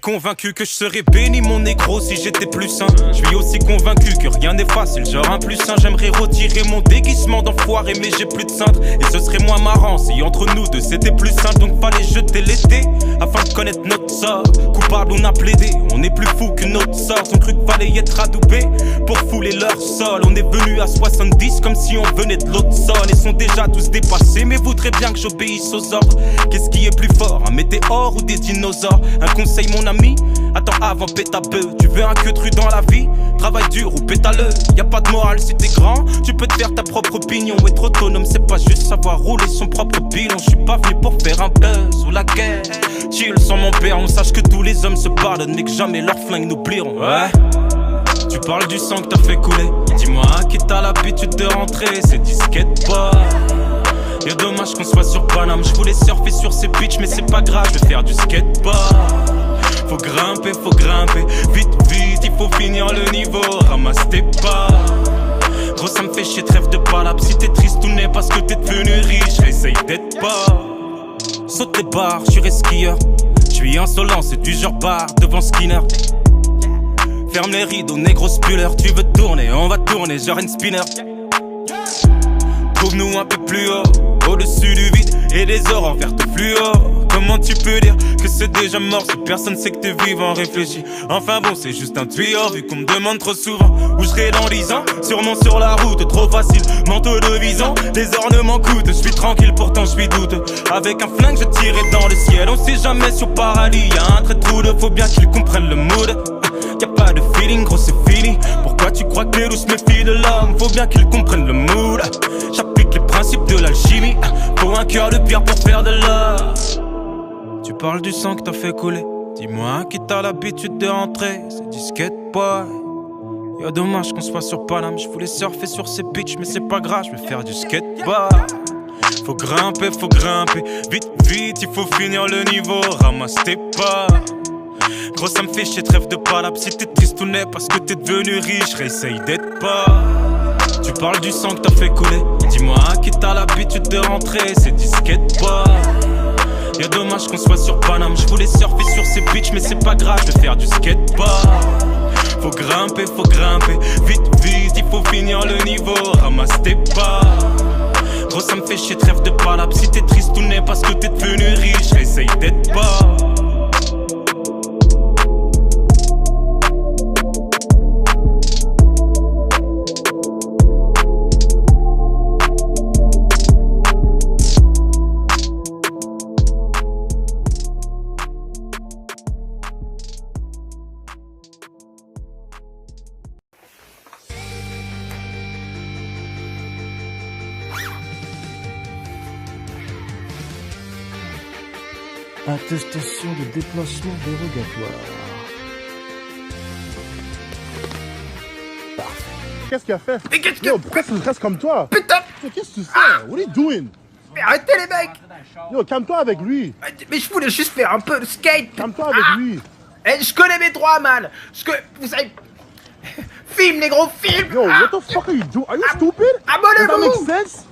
convaincu que je serais béni mon négro si j'étais plus sain. Je suis aussi convaincu que rien n'est facile, genre un plus sain. J'aimerais retirer mon déguisement d'enfoiré mais j'ai plus de cintre. Et ce serait moins marrant si entre nous deux c'était plus simple. Donc fallait jeter l'été afin de connaître notre sort. Coupable on a plaidé, on est plus fou que notre sort. Son cru qu'il fallait y être adoubé pour fouler leur sol. On est venu à 70 comme si on venait de l'autre sol. Ils sont déjà tous dépassés mais voudraient bien que j'obéisse aux ordres. Qu'est-ce qui est plus fort, un météore ou des dinosaures? Un conseil mon ami, attends avant pète à peu. Tu veux un queutru dans la vie? Travaille dur ou pétale. Y'a pas de morale si t'es grand, tu peux te faire ta propre opinion. Être autonome c'est pas juste savoir rouler son propre bilan. Je suis pas venu pour faire un buzz ou la guerre. Chill sans mon père, on sache que tous les hommes se pardonnent mais que jamais leurs flingues n'oublieront. Ouais. Tu parles du sang que t'as fait couler. Dis-moi qui t'as l'habitude de rentrer, c'est disquette pas. Y'a dommage qu'on soit sur Paname. Je voulais surfer sur ces bitches mais c'est pas grave, je vais faire du skateboard. Faut grimper, vite, vite, il faut finir le niveau. Ramasse tes pas. Gros ça me fait chier, trêve de palabre. Si t'es triste ou n'est parce que t'es devenu riche, essaye d'être pas. Saute les barres, je suis skieur. Je suis insolent, c'est du genre bar devant Skinner. Ferme les rideaux, négro spuller. Tu veux tourner, on va tourner, genre une spinner. Trouve-nous un peu plus haut, au-dessus du vide et des aurores vertes fluo. Comment tu peux dire que c'est déjà mort si personne sait que t'es vivant? Réfléchis, enfin bon c'est juste un tuyau vu qu'on me demande trop souvent où je serai dans 10 ans. Sûrement sur la route, trop facile, manteau de vison. Les ornements coûtent, je suis tranquille pourtant je suis douteux. Avec un flingue je tirais dans le ciel. On sait jamais sur paradis, y'a un trait de trou de, faut bien qu'ils comprennent le mood. Y'a pas de feeling, gros c'est fini. Pourquoi tu crois que les loups se méfient de l'homme? Faut bien qu'ils comprennent le mood. J'applique les principes de l'alchimie. Faut un cœur de pierre pour faire de l'or. Tu parles du sang que t'as fait couler. Dis-moi qui t'as l'habitude de rentrer, c'est disquette boy. Y'a dommage qu'on soit sur Paname. Je voulais surfer sur ces bitches mais c'est pas grave, je vais faire du skateboard. Faut grimper, vite, vite, il faut finir le niveau. Ramasse tes pas. Gros ça me fait chier, trêve de palabre. Si t'es triste ou n'est parce que t'es devenu riche, réessaye d'être pas. Tu parles du sang que t'as fait couler. Dis-moi qui t'as l'habitude de rentrer, c'est disquette pas. Y'a dommage qu'on soit sur Paname. Je voulais surfer sur ces bitches mais c'est pas grave, je vais faire du skateboard. Faut grimper, vite, vite, il faut finir le niveau. Ramasse tes pas. Gros ça me fait chier, trêve de palabre. Si t'es triste ou n'est parce que t'es devenu riche, réessaye d'être pas. Attestation de déplacement dérogatoire. Parfait. Qu'est-ce qu'il a fait? Mais qu'est-ce que... Yo, pourquoi tu restes comme toi? Putain! Yo, qu'est-ce que tu fais? What are you doing? Mais arrêtez les mecs! Yo, calme-toi avec lui. Mais je voulais juste faire un peu de skate! Calme-toi avec lui. Et je connais mes droits, man! Vous savez... Filme, les gros, filme! Yo, what the fuck are you doing? Are you stupid? Abonnez-vous! Does that make sense?